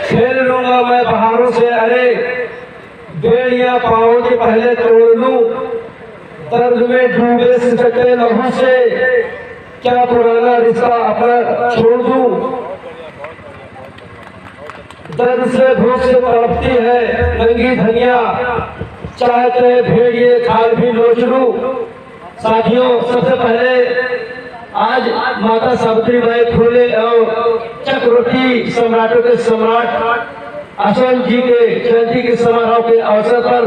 खेल लूंगा मैं पहाड़ों से, अरे बेड़ियां पाँव के पहले तोड़ लूं, दर्द में डूबे सिसके लहू से क्या पुराना रिश्ता अपना छोड़ दूं। दर्द से भूख से तड़पती है नंगी धनिया, चाहते भेड़िए खाल भी नोच लूं। साथियों, सबसे पहले आज माता सावित्री बाई फुले और चक्रवर्ती सम्राटों के सम्राट अशोक जी के जयंती के समारोह के अवसर पर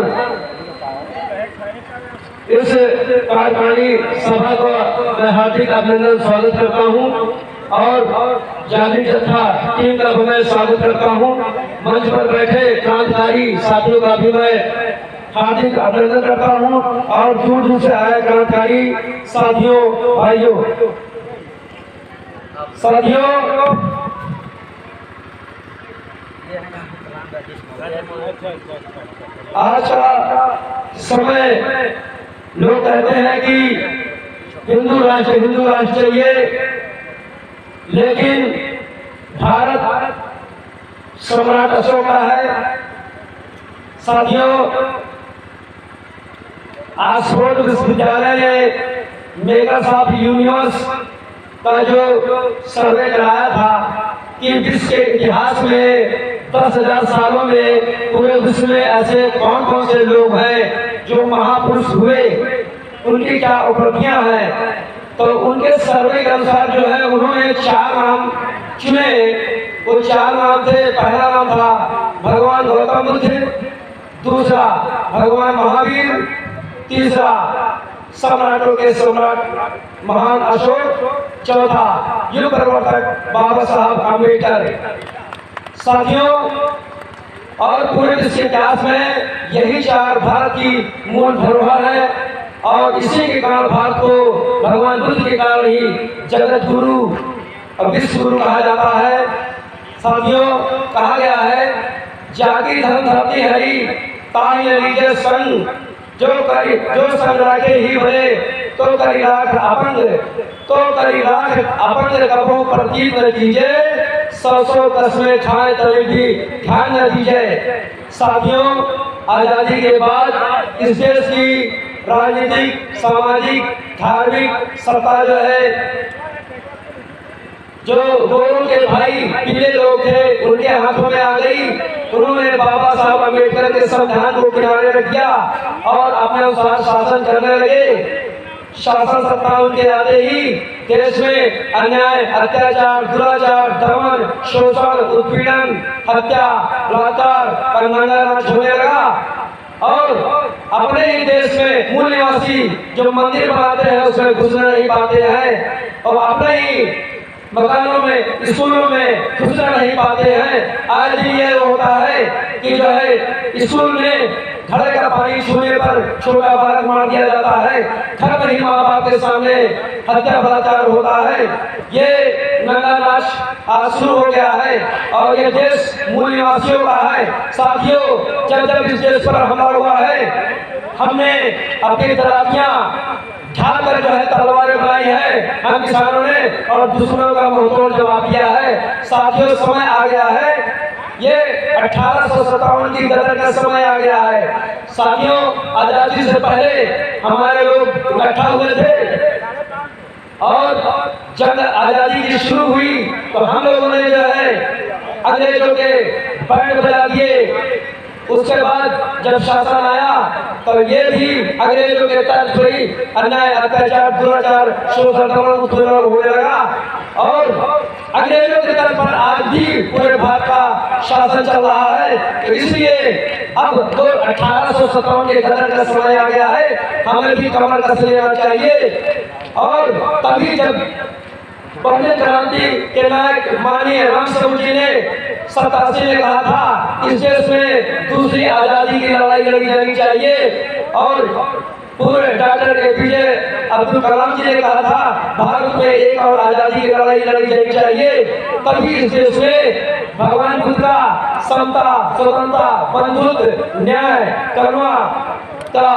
इस कार्यकारिणी सभा का मैं हार्दिक अभिनंदन स्वागत करता हूं और जाली जत्था टीम का भी मैं स्वागत करता हूं। मंच पर बैठे क्रांतिकारी साथियों का भी मैं हार्दिक अभिनंदन करता हूं और दूर दूर से आए क्रांतिकारी साथियों, भाइयों, साथियों, आज का समय लोग कहते हैं कि हिंदू राष्ट्र चाहिए, लेकिन भारत सम्राट अशोक का है। साथियों, ऑक्सफोर्ड विश्वविद्यालय ने मेगासाफ यूनिवर्स का जो सर्वे कराया था कि विश्व के इतिहास में 10,000 सालों में पूरे विश्व में ऐसे कौन कौन से लोग हैं जो महापुरुष हुए, उनकी क्या उपलब्धियां हैं, तो उनके सर्वे के अनुसार जो है उन्होंने 4 नाम चुने। वो 4 नाम थे। पहला नाम था भगवान गौतम बुद्ध, दूसरा भगवान महावीर, तीसरा सम्राटों के सम्राट महान अशोक, चौथा युग प्रवर्तक बाबा साहब अम्बेडकर। साथियों, और पूरे विश्व के इतिहास में यही 4 भारत की मूल धरोहर है और इसी के कारण भारत को भगवान बुद्ध के कारण ही जगत गुरु और विश्व गुरु कहा जाता है। साथियों, कहा गया है जागी धर्म धरती हरी ताई लीजे संग, जो संग राखे ही भले तो करी राख अपंग, तो करी राख अपंग कबो प्रतीत न कीजिए, 100 कसमें खाए तभी भी ध्यान न दीजिए। साथियों, आजादी के बाद इस देश की राजनीतिक, सामाजिक, धार्मिक सत्ता जो है, जो गोरों के भाई पीले लोग थे उनके हाथों में आ गई। उन्होंने बाबा साहब अम्बेडकर के संविधान को किनारे रख दिया और अपने अनुसार शासन करने लगे। शासन सत्ता उनके आते ही देश में अन्याय, अत्याचार, दुराचार, दमन, शोषण, उत्पीड़न, हत्या, बलात्कार, कंगाना राज होने लगा और अपने ही देश में मूल निवासी जो मंदिर बनाते हैं उसमें घुसना नहीं पाते हैं और अपने ही मकानों में, स्कूलों में घुसना नहीं पाते हैं। आज भी ये होता है कि जो है स्कूल में घड़े का पानी छूने पर छोटा बालक मार दिया जाता है, घर पर ही माँ बाप के सामने हत्या बलात्कार होता है। ये नंगा नाच आज शुरू हो गया है और ये देश मूल निवासियों का है। साथियों, जब इस देश पर हमला हुआ है, हमने अपनी तरापियां ढाल कर जो है तलवारें बनाई है हम किसानों ने और दुश्मनों का मुंहतोड़ जवाब दिया है। साथियों, समय आ गया है, ये 1857 की गदर का समय आ गया है। साथियों, आजादी से पहले हमारे लोग इकट्ठा हुए थे और जब आजादी की शुरू हुई तो हम लोगों ने जो है अंग्रेजों के बैंड बजा दिए। उसके बाद जब शासन आया तो ये भी अंग्रेजों के तर्ज पर अन्याय, अत्याचार, दुराचार, शोषण, दमन, उत्पीड़न होने लगा और अंग्रेजों के तर्ज पर आज भी पूरे भारत का शासन चल रहा है। तो इसलिए अब 1857 के गदर का समय आ गया है, हमें भी कमर कस लेना चाहिए और तभी जब पहले क्रांति के नायक माननीय रामचंद्र जी ने 87 में कहा था इस देश में दूसरी आजादी की लड़ाई लड़ी जानी चाहिए और पूरे डॉक्टर APJ अब्दुल कलाम जी ने कहा था भारत में एक और आजादी की लड़ाई लड़ी जानी चाहिए। तभी इस देश में भगवान बुद्ध का समता, स्वतंत्रता, बंधुत्व, न्याय, करुणा का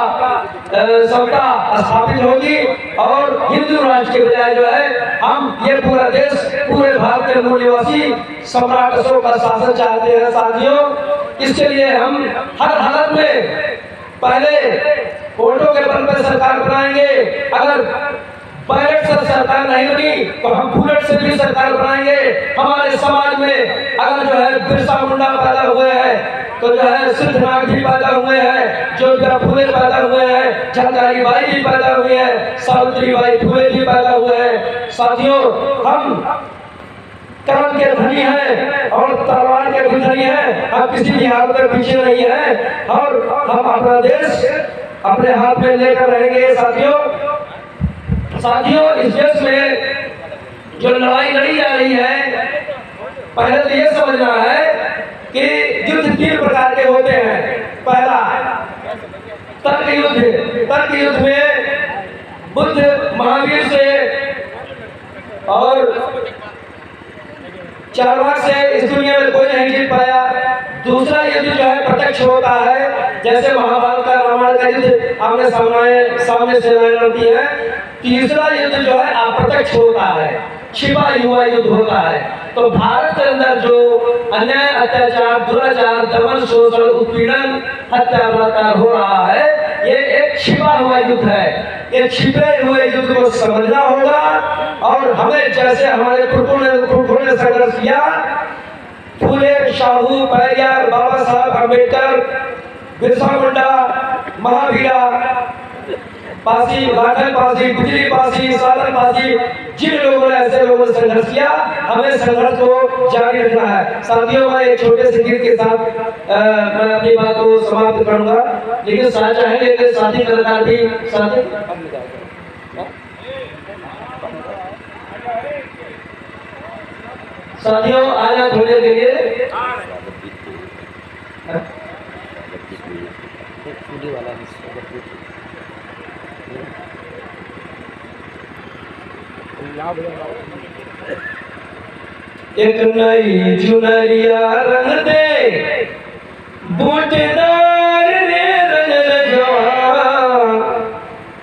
समता स्थापित होगी और हिंदू राष्ट्र के बजाय जो है हम ये पूरा देश पूरे भारत के मूल निवासी सम्राट अशोक का शासन चाहते हैं साथियों। इसके लिए हम हर हालत में पहले वोटों के बल पर सरकार बनाएंगे, अगर बैलेट से सरकार नहीं बनी तो हम बुलेट से भी सरकार बनाएंगे। हमारे समाज में अगर जो है बिरसा मुंडा पैदा हुए हैं तो जो है सिद्धनाथ जी पैदा हुए हैं, ज्योतिबा फुले पैदा हुए हैं, झलकारी बाई भी पैदा हुई है, सावित्री बाई फुले भी पैदा हुए हैं। साथियों, हम कर्म के धनी हैं और तलवार के भी धनी हैं, हम किसी भी हालत में पीछे नहीं हैं और हम अपना देश अपने हाथ में लेकर रहेंगे। साथियों, इस देश में जो लड़ाई लड़ी जा रही है, पहले तो ये समझना है कि युद्ध 3 प्रकार के होते हैं। पहला तर्क युद्ध। तर्क युद्ध में बुद्ध महावीर से और चारवाक से इस दुनिया में कोई नहीं जीत पाया। दूसरा युद्ध जो है प्रत्यक्ष होता है, जैसे महाभारत का रामायण का युद्ध आमने सामने से लड़ती है। तीसरा युद्ध जो है अप्रत्यक्ष होता है, छिपा हुआ युद्ध होता है। तो भारत के अंदर जो अन्याय, अत्याचार, दुराचार, दमन, शोषण, उत्पीड़न, हत्या, बलात्कार हो रहा है, ये एक छिपा हुआ युद्ध है। ये छिपे हुए युद्ध को समझना होगा और हमें जैसे हमारे पुरखों ने संघर्ष किया, फूले, शाहू, पेरियार, बाबा साहब अम्बेडकर, बिरसा मुंडा, महावीरा पासी, लाठन पासी, बिजली पासी, साधन पासी, जिन लोगों ने ऐसे लोगों से संघर्ष किया, हमें संघर्ष को जारी रखना है। साथियों, मैं एक छोटे से गीत के साथ मैं अपनी बात को समाप्त करूंगा, लेकिन साथ चाहेंगे कि साथी कलाकार भी साथियों आया थोड़े के लिए एक नई चुनरिया रंग दे, बूटेदार रे रंग जवा।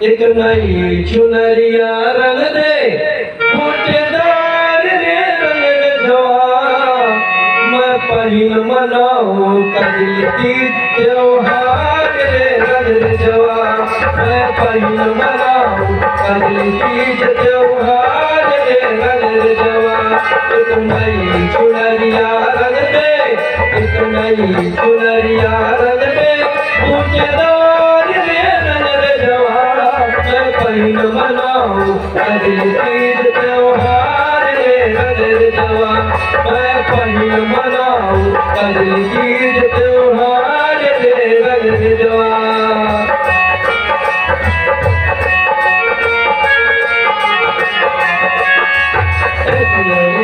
एक नई चुनरिया रंग दे, बूटेदार रे रंग जवा। मैं पहिन मनाऊं कजली तीज त्योहार रे रंग जवा। मैं पहिन मनाऊं कजली तीज त्योहार रे रंग जवा। एक नई चुनरिया रंग दे, एक नई चुनरिया रंग दे, बूटेदार रे रंग जवा। मैं पहिन मनाऊं कजली तीज त्योहार रे रंग जवा। मैं पहिन मनाऊं कजली तीज त्योहार रे रंग जवा।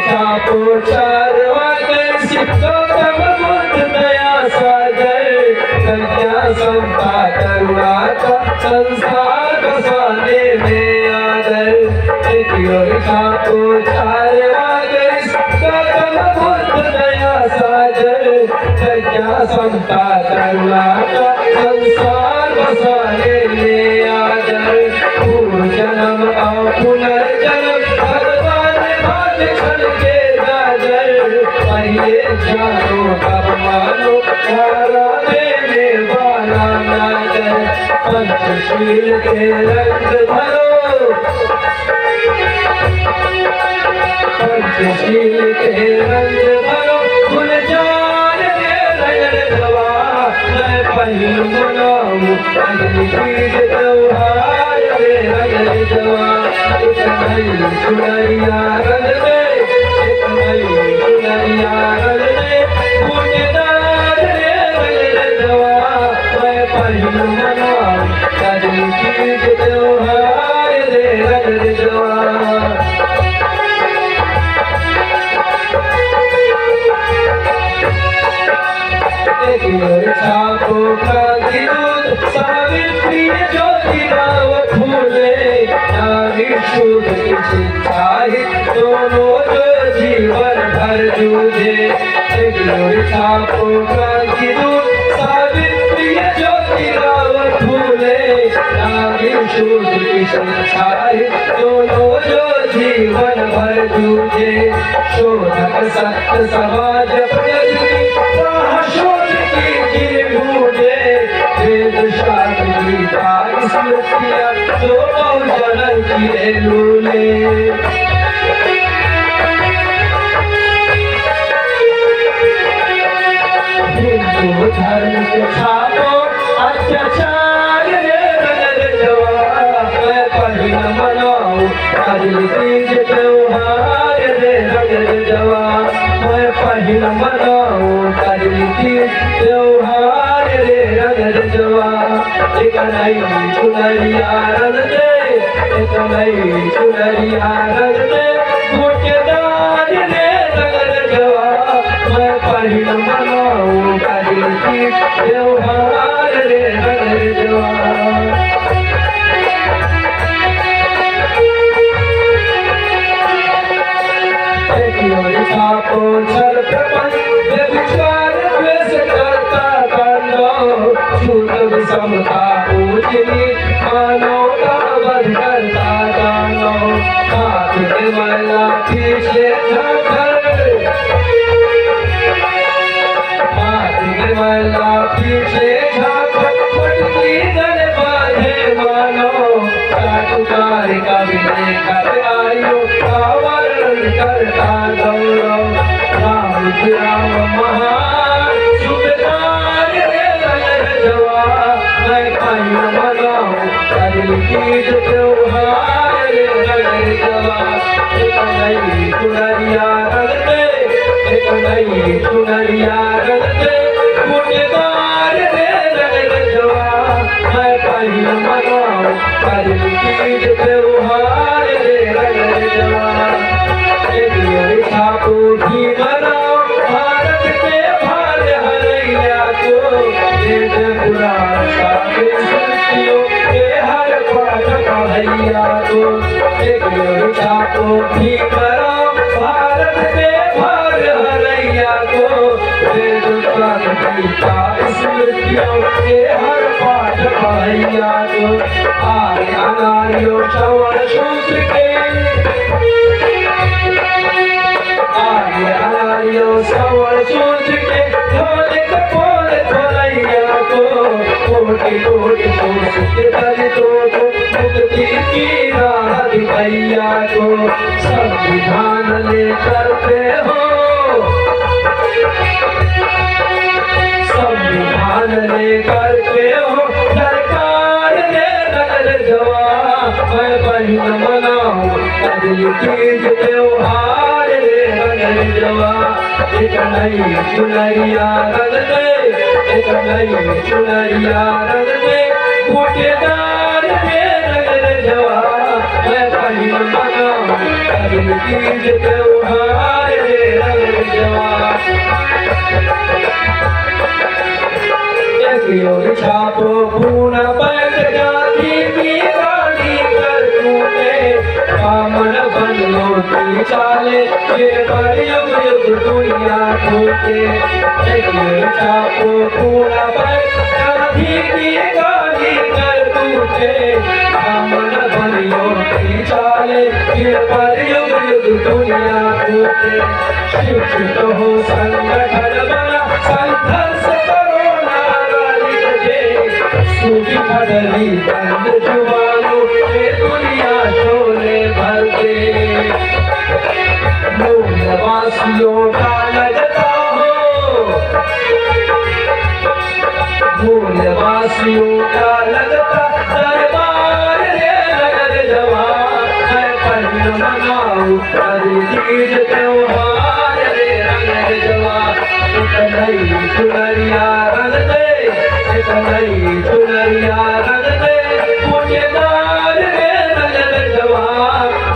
छापो चारवा कर सिक्का कम बुद्ध दया सागर, कन्या संता करुणा का संसार बसाने में आदर। एक और छापो चारवा कर सिक्का कम बुद्ध दया सागर, कन्या संता करुणा का संसार बसाने में आदर। पूर्व जन्म और पुनर्जन्म जानो कब मानो धारा देने वाला नागर। पंचशील के रंग भरो, पंचशील के रंग भरो, गुलजार के रंग जवा। मैं पहिन मनाऊं कजली तीज त्योहार रे रंग जवा। एक नई चुनरिया रंग दे, एक नई चुनरिया रंग दे, बूटेदार रे रंग जवा। मैं पहिन मनाऊं कजली तीज त्योहार रे रंग जवा। छापो क्रांति दूत सावित्री ज्योतिबा फूले, नारी शूद्र की शिक्षा हित दोनों जो जीवन भर जूझे। छापो क्रांति दूत सावित्री ज्योतिबा फूले, शूद्र की संछाए, दोनों जो जीवन भर जूझे, शोधक सत्य समाज प्रगति, शोध की जिन ढूंढे, वेद शास्त्र गीता स्मृतियाँ जो बहुजन की लूले। हिंदू धर्म के छापो अत्याचार मनाओ, काली तीज त्योहार रे रंग जवा, मैं पहिल मनाओ काली तीज त्योहार रे रंग जवा। एक नई चुनरिया रंग दे, एक नई चुनरिया रंग दे, बूटेदार रे रंग जवा, मैं पहिल मनाओ काली तीज त्योहार रे रंग जवा। छापो छल प्रपंच विचार द्वेष करता कांडो, शूद्र समता पूजनी मानवता वध करता जानो, हाथ के मैला पीछे झांकर, हाथ के मैला पीछे झांकर, पटकी गल बांधे मानो, चाटुकार का विनय कर आयो, आवरण करता गौरव, राम महान सुबेदार रे रंग जवा, मैं पहिल मनाओ काली तीज त्योहार रे रंग जवा। एक नई चुनरिया रंग दे, एक नई चुनरिया रंग दे, बूटेदार रे रंग जवा, मैं पहिल मनाओ काली तीज त्योहार रे रंग जवा। छापो भी मनाओ भारत के भार हरैया को, वेद पुराण शास्त्र स्मृतियों के हर पाठ पढ़ैया को। एक छापो भी मनाओ भारत के भार हरैया को, वेद पुराण गीता स्मृतियों के हर पाठ पढ़ैया को। आर्य अनार्यो श्रवण शूद्र के, आर्य अनार्यो श्रवण शूद्र के, ढोल कपोल धोलैया को, कोटि कोटि शोषित दलितों को मुक्ति की राह दिखैया को। संविधान लेकर के हो, संविधान लेकर के हो, सरकार ने रंग जवा, मैं पहिल मनाओ काली तीज त्योहार रे रंग जवा। एक नई चुनरिया रंग दे, एक नई चुनरिया रंग दे, बूटेदार रे रंग जवा, मैं पहिल मनाओ काली तीज त्योहार रे रंग जवा। छापो पूर्ण पैक जाति की रानी कर तूने, कामन बनो की चाले, ये पर युग युग दुनिया टूटे। छापो पूर्ण पैक जाति की रानी कर तूने, कामन बनो की चाले, ये पर युग युग दुनिया टूटे। शिक्षित हो संगठन बना, संघर्ष करो सूखी खड़ली बंद जुबानों पे दुनिया शोले भर दे। मूलवासियों का लगता हो, मूलवासियों का लगता दरबार रे नगर जवा, मैं पहिल मनाऊं काली तीज त्योहार रे रंग जवा। एक नई चुनरिया रंग दे, एक नई चुनरिया रंग दे, बूटेदार रे रंग जवा,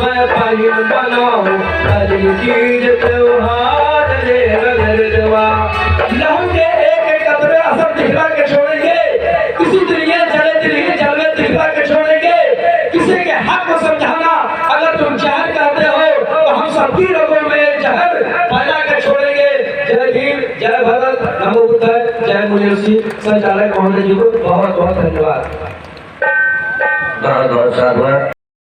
मैं पहिल मनाऊं काली तीज त्योहार रे रंग जवा। लहंगे एक एक कतरे असर दिखला के छोड़ेंगे, किसी तरीके जले दिल जलवे दिखला के छोड़ेंगे। किसी के हक को समझाना अगर तुम जहर करते हो तो हम सबकी रगों में जहर फैला के छोड़ेंगे। जय भीम, जय भारत, नमो बुद्धाय, जय मुनि ऋषि। संचालक महोदय जी को बहुत बहुत धन्यवाद। बहुत बहुत साधुवाद।